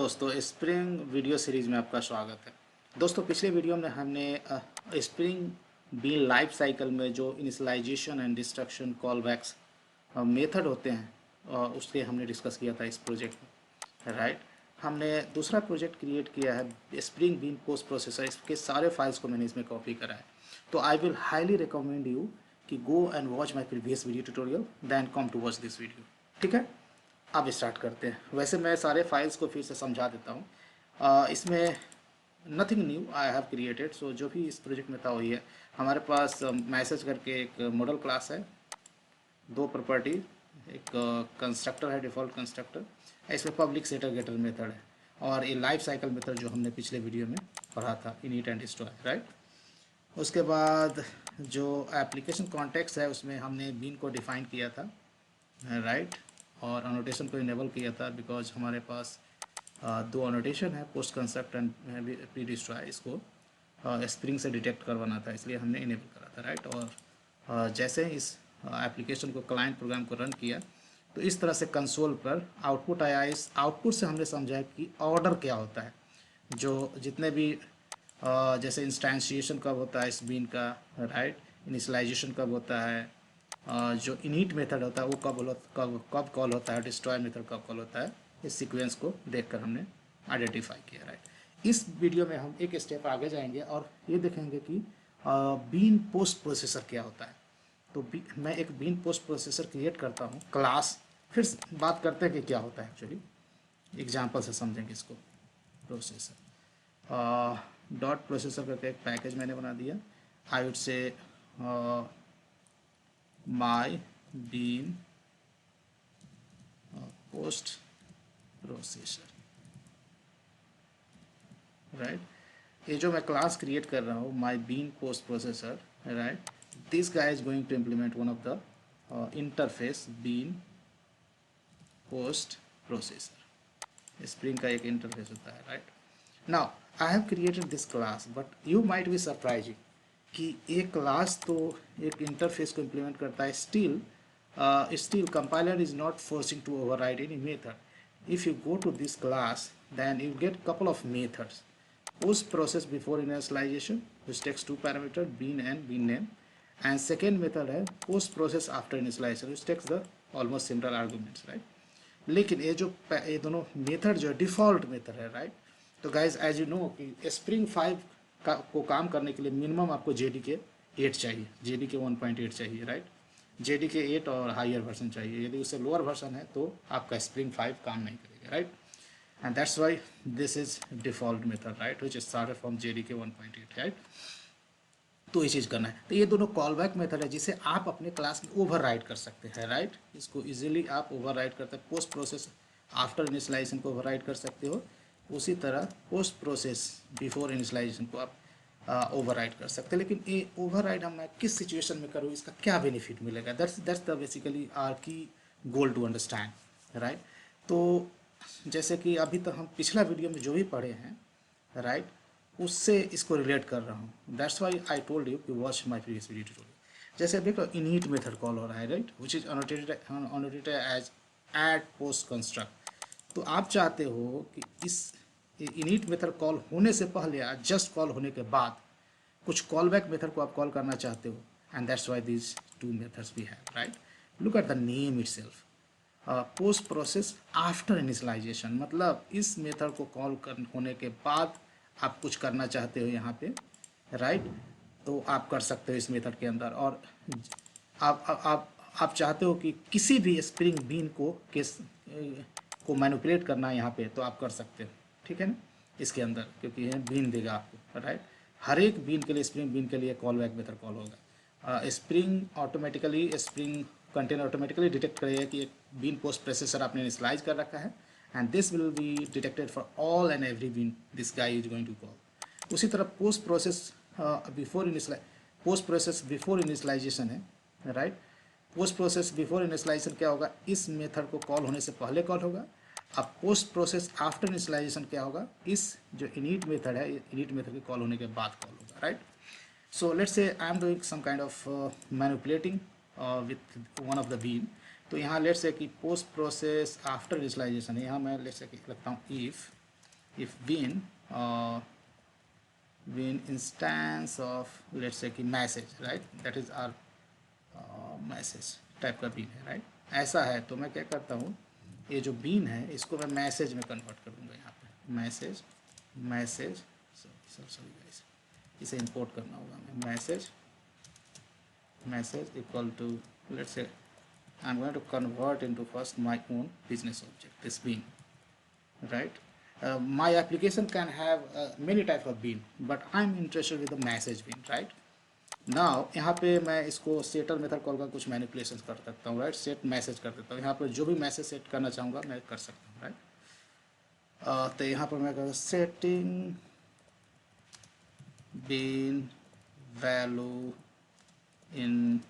दोस्तों, spring video series में आपका स्वागत है। दोस्तों, पिछले वीडियो में हमने स्प्रिंग बीन लाइफ साइकिल में जो initialisation and destruction callbacks method होते हैं उसके हमने डिस्कस किया था इस प्रोजेक्ट में, राइट। हमने दूसरा प्रोजेक्ट क्रिएट किया है स्प्रिंग बीन पोस्ट प्रोसेसर। इसके सारे फाइल्स को मैंने इसमें कॉपी करा है। तो I will highly recommend you कि go and watch my previous video tutorial then come to watch this video. ठीक है, अब स्टार्ट करते हैं। वैसे मैं सारे फाइल्स को फिर से समझा देता हूँ। इसमें nothing new I have created. So जो भी इस प्रोजेक्ट में था वही है। हमारे पास मैसेज करके एक मॉडल क्लास है, दो प्रॉपर्टी, एक कंस्ट्रक्टर है, डिफ़ॉल्ट कंस्ट्रक्टर। इसमें पब्लिक सेटर गेटर मेथड है और ये लाइफ साइकिल मेथड जो हमने पिछले वीडियो में पढ़ा था, इनिट एंड डिस्ट्रॉय, राइट। उसके बाद जो एप्लीकेशन कॉन्टेक्स्ट है उसमें हमने बीन को डिफ़ाइन किया था, राइट। और अनोटेशन को इनेबल किया था बिकॉज हमारे पास दो अनोटेशन है, post construct and pre destroy. इसको स्प्रिंग से डिटेक्ट करवाना था, इसलिए हमने इनेबल करा था, राइट। और जैसे ही इस एप्लीकेशन को क्लाइंट प्रोग्राम को रन किया तो इस तरह से कंसोल पर आउटपुट आया। इस आउटपुट से हमने समझा कि ऑर्डर क्या होता है, जो जितने भी जैसे इंस्टेंशिएशन कब होता है इस बीन का, राइट, इनिशियलाइजेशन कब होता है, जो इनिट मेथड होता है वो कब कॉल होता है, डिस्ट्रॉय मेथड कब कॉल होता है, इस सीक्वेंस को देखकर हमने आइडेंटिफाई किया, राइट। इस वीडियो में हम एक स्टेप आगे जाएंगे और ये देखेंगे कि बीन पोस्ट प्रोसेसर क्या होता है। तो मैं एक बीन पोस्ट प्रोसेसर क्रिएट करता हूँ क्लास, फिर बात करते हैं कि क्या होता है एक्चुअली। एग्जाम्पल से समझेंगे इसको। प्रोसेसर डॉट प्रोसेसर करके एक पैकेज मैंने बना दिया। I would say my bean post processor, right. ये जो मैं क्लास क्रिएट कर रहा हूँ my bean post processor, right, this guy is going to implement one of the interface bean post processor. Spring का एक इंटरफेस होता है, right. Now I have created this class but you might be surprising कि एक class तो एक interface को implement करता है, still compiler is not forcing to override any method. If you go to this class, then you get couple of methods. Post process before initialization, which takes two parameters, bean and bean name, and second method है post process after initialization, which takes the almost similar arguments, right. लेकिन ये दोनों method जो default method है, right. तो guys as you know कि spring 5 को काम करने के लिए मिनिमम आपको JDK 8 चाहिए, JDK 1.8 चाहिए, राइट। JDK 8 और हायर वर्जन चाहिए। यदि उससे लोअर वर्जन है तो आपका स्प्रिंग 5 काम नहीं करेगा, right. And that's why this is default method, right, which is started from JDK 1.8, right. तो ये चीज़ करना है। तो ये दोनों कॉल बैक मेथड है जिसे आप अपने क्लास में ओवरराइड कर सकते हैं, राइट। इसको इजीली आप ओवरराइड करते हैं। पोस्ट प्रोसेस आफ्टर इनिशियलाइजेशन को ओवरराइड कर सकते हो, उसी तरह पोस्ट प्रोसेस बिफोर इनिशियलाइजेशन को आप ओवरराइड कर सकते हैं। लेकिन ये ओवरराइड हम मैं किस सिचुएशन में करूँ, इसका क्या बेनिफिट मिलेगा, दैट्स द बेसिकली आर की गोल टू अंडरस्टैंड, राइट। तो जैसे कि अभी तक हम पिछला वीडियो में जो भी पढ़े हैं, राइट, उससे इसको रिलेट कर रहा हूँ। That's why I told you कि watch my previous video tutorial. जैसे देखो इनिट मेथड कॉल हो रहा है, right, which is annotated as at post construct. तो आप चाहते हो कि इस इनिट मेथड कॉल होने से पहले या जस्ट कॉल होने के बाद कुछ कॉल बैक मेथड को आप कॉल करना चाहते हो, and that's why this two methods we have, right. Look at the name itself, post process after initialisation, मतलब इस मेथड को कॉल होने के बाद आप कुछ करना चाहते हो यहाँ पे, राइट। तो आप कर सकते हो इस मेथड के अंदर। और आप चाहते हो कि किसी भी स्प्रिंग बीन को मैनिपुलेट करना है यहाँ पे, तो आप कर सकते हो, ठीक है ना, इसके अंदर, क्योंकि ये बीन देगा आपको, राइट। हर एक बीन के लिए, स्प्रिंग बीन के लिए कॉल बैक मेथड कॉल होगा। स्प्रिंग कंटेनर ऑटोमेटिकली डिटेक्ट करेगा कि एक बीन पोस्ट प्रोसेसर आपने इनिशियलाइज कर रखा है, and this will be detected for all and every bean this guy is going to call. उसी तरह पोस्ट प्रोसेस बिफोर इनिशियलाइजेशन है, right. Post process before initialisation क्या होगा, इस मेथड को कॉल होने से पहले कॉल होगा। अब पोस्ट प्रोसेस आफ्टर इनिशियलाइजेशन क्या होगा, इस जो इनिट मेथड है, इनिट मेथड के कॉल होने के बाद कॉल होगा, right. So let's say I am doing some kind of manipulating with one of the bean. तो यहाँ let's say कि post process after initialization, यहाँ मैं let's say कि लगता हूँ if if bean bean instance of let's say कि message, right, that is are message type का बीन है, राइट। ऐसा है तो मैं क्या करता हूँ, ये जो बीन है इसको मैं मैसेज में कन्वर्ट कर दूँगा। यहाँ पे मैसेज मैसेज सॉरी गाइस, इसे इंपोर्ट करना होगा हमें। Message message equal to let's say I'm going to convert into first my own business object, this bean, right? My application can have many type of bean, but I'm interested with the message bean, right? Now यहाँ पे मैं इसको shutter method call का कुछ manipulation कर सकता हूँ, right. Set message कर देता हूँ, यहाँ पर जो भी मैसेज सेट करना चाहूँगा मैं कर सकता हूँ, राइट। तो यहाँ पर मैं कहूँ setting bean value in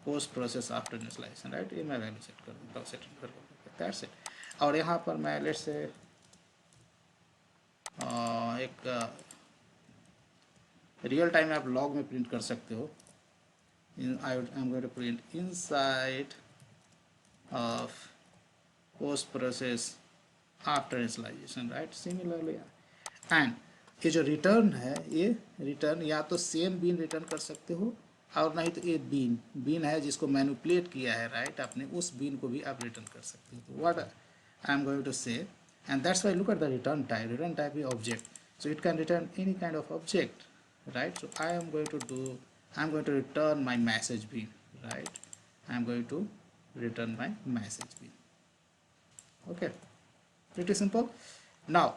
post process after initialisation, right. ये मैं वैल्यू सेट कर देता हूँ, सेट कर दैट्स इट। और यहाँ पर मैं लेट्स से एक रियल टाइम आप लॉग में प्रिंट कर सकते हो। I am going to print inside of post process after initialisation, right. Similarly and ये जो रिटर्न है, ये रिटर्न या तो सेम बीन रिटर्न कर सकते हो और नहीं तो ये बीन है जिसको मैनिपुलेट किया है, राइट, आपने उस बीन को भी आप रिटर्न कर सकते हो। तो what I am going to say, and that's why look at the return type is object, so it can return any kind of object, right. So I am going to return my message bean, right. I am going to return my message bean, okay, pretty simple. Now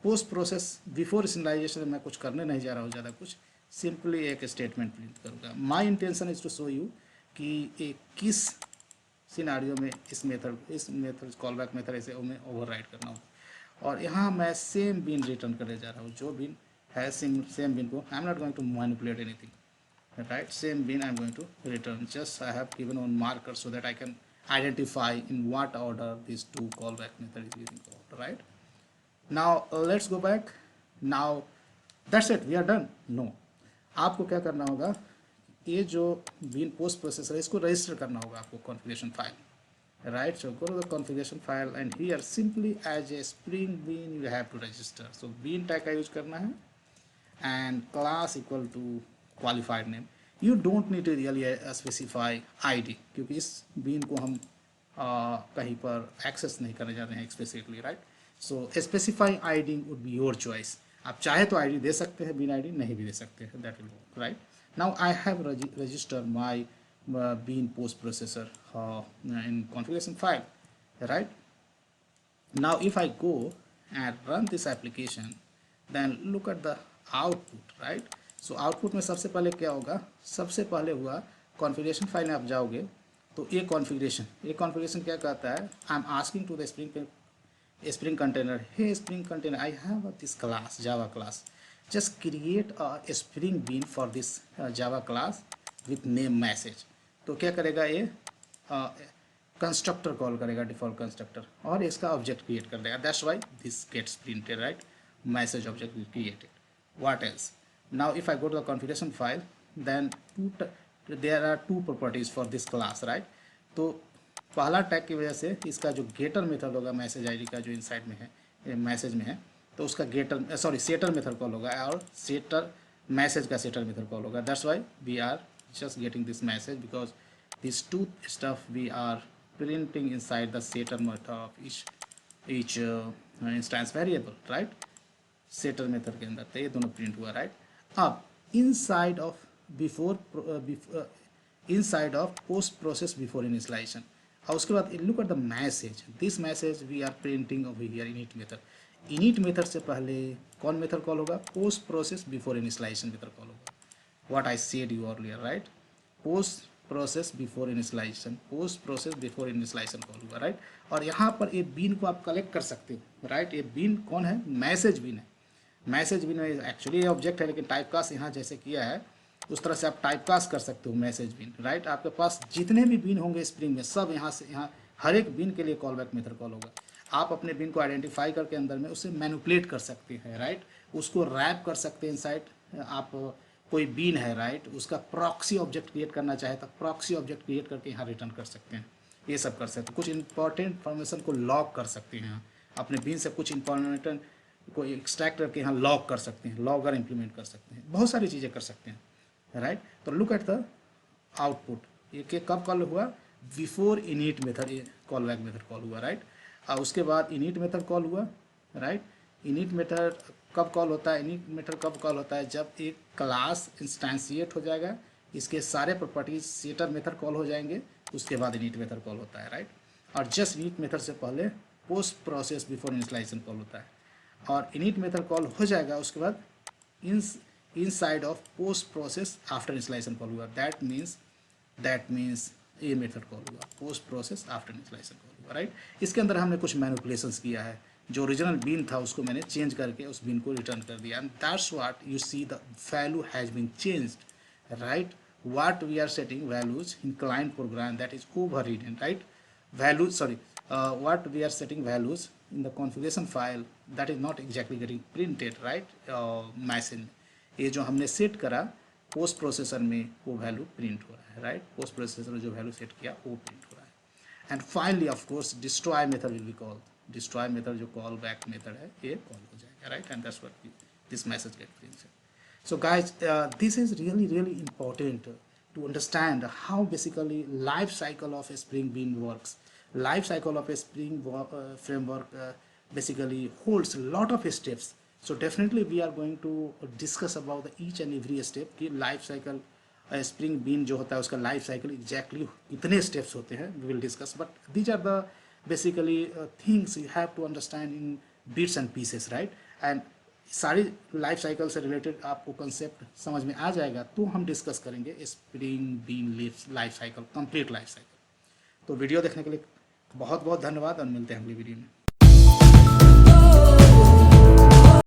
post process before initialization मैं कुछ करने नहीं जा रहा हूँ ज़्यादा कुछ, simply एक स्टेटमेंट प्रिंट करूँगा। My intention is to show you कि एक किस सिनारियो में इस मेथड कॉल बैक मेथड ऐसे मैं ओवरराइड करना हो। और यहाँ मैं सेम बीन रिटर्न करने जा रहा हूँ, जो बीन है सेम बीन को, I am not going to manipulate anything, right. Same bean I am going to return, just I have given one marker so that I can identify in what order these two callback method is using called, right? Now let's go back. Now that's it, we are done. No, आपको क्या करना होगा, ये जो been post processor है इसको register करना होगा आपको configuration file, right? So go to the configuration file and here simply as a spring bean you have to register. So bean tag का यूज करना है and class equal to qualified name. You don't need to really specify ID क्योंकि इस been को हम कहीं पर access नहीं करने जा रहे हैं explicitly, right. So specify ID would be your choice. आप चाहे तो ID दे सकते हैं, बीन ID नहीं भी दे सकते हैं, that will work, right? Now I have registered my bean post processor in configuration file, right? Now if I go and run this application, then look at the output, right? So output में सबसे पहले क्या होगा, सबसे पहले हुआ configuration file में आप जाओगे तो ये कॉन्फ़िगरेशन क्या कहता है, I am asking to the Spring container, hey Spring container I have this class Java class, just create a Spring bean for this Java class with name message. तो क्या करेगा ये कंस्ट्रक्टर कॉल करेगा, default constructor, और इसका object create कर देगा, that's why this gets printed, right, message object is created. What else? Now if I go to the configuration file, then there are two properties for this class, right? तो पहला tag की वजह से इसका जो गेटर method होगा message ID का जो इनसाइड में है, मैसेज में है, तो उसका सेटर मेथड कॉल होगा और सेटर मैसेज का सेटर मेथड कॉल होगा। That's why we are just getting this message because this two stuff we are printing inside the setter method of each instance variable, right, setter method के अंदर। तो ये दोनों print हुआ, right. अब inside of post process before initialisation, और उसके बाद look at the message, this message we are printing over here init method. Init method से पहले कौन मेथड कॉल होगा, post process before initialization method call होगा। What I said you earlier, right, post process before initialization, post process before initialisation call हुआ, right. और यहाँ पर ये बीन को आप कलेक्ट कर सकते हो, राइट। ये बीन कौन है, मैसेज बीन है। मैसेज बीन एक्चुअली ये ऑब्जेक्ट है, लेकिन टाइपकास्ट यहाँ जैसे किया है उस तरह से आप टाइपकास्ट कर सकते हो मैसेज बीन, राइट। आपके पास जितने भी बीन होंगे स्प्रिंग में, सब यहाँ से यहाँ हर एक बीन के लिए कॉल बैक मेथड कॉल होगा। आप अपने बीन को आइडेंटिफाई करके अंदर में उसे मैनिपुलेट कर सकते हैं, राइट, उसको रैप कर सकते हैं इनसाइड। आप कोई बीन है, राइट, उसका प्रॉक्सी ऑब्जेक्ट क्रिएट करना चाहे तो प्रॉक्सी ऑब्जेक्ट क्रिएट करके यहाँ रिटर्न कर सकते हैं, ये सब कर सकते हैं। कुछ इंपॉर्टेंट इन्फॉर्मेशन को लॉक कर सकते हैं अपने बीन से कुछ इंफॉर्मेशन को एक्सट्रैक्ट करके यहाँ लॉग कर सकते हैं, लॉगर इंप्लीमेंट कर सकते हैं, बहुत सारी चीज़ें कर सकते हैं, राइट। तो लुक एट द आउटपुट, ये कब कॉल हुआ, before init method call back method call हुआ, राइट। और उसके बाद इनिट मेथड कॉल हुआ, राइट। इनिट मेथड कब कॉल होता है, इनिट मेथड कब कॉल होता है, जब एक क्लास इंस्टेंशिएट हो जाएगा, इसके सारे प्रॉपर्टीज सेटर मेथड कॉल हो जाएंगे, उसके बाद इनिट मेथड कॉल होता है, राइट। और जस्ट इनिट मेथड से पहले post process before initialisation call होता है, और इनिट मेथड कॉल हो जाएगा उसके बाद inside of post process after initialisation call हुआ, दैट मीन्स ये मेथड कॉल हुआ, post process after initialisation call हुआ, राइट। इसके अंदर हमने कुछ मैनिपुलेशंस किया है, जो ओरिजिनल बीन था उसको मैंने चेंज करके उस बीन को रिटर्न कर दिया, and that's what you see the value has been changed, right. what we are setting values in client program, that is overridden, right. Values, sorry, what we are setting values in the configuration file, that is not exactly getting printed, right, machine ये जो हमने set करा post processor में वो value print हो रहा है, right. Post processor में जो वैल्यू सेट किया वो प्रिंट हो रहा है। And finally of course destroy method will be called, destroy method जो कॉल बैक मेथड है ये कॉल हो जाएगा, right. And that's what this message get printed. So guys, this is really important to understand how basically life cycle of a Spring Bean works. Life cycle of a Spring framework basically holds a lot of steps. So definitely we are going to discuss about the each and every step कि life cycle Spring Bean जो होता है उसका life cycle exactly इतने steps होते हैं, we will discuss. But these are the basically things you have to understand in bits and pieces, right? And सारी life cycle से रिलेटेड आपको कंसेप्ट समझ में आ जाएगा तो हम डिस्कस करेंगे spring bean life cycle, complete life cycle. तो वीडियो देखने के लिए बहुत बहुत धन्यवाद और मिलते हैं अगली वीडियो में।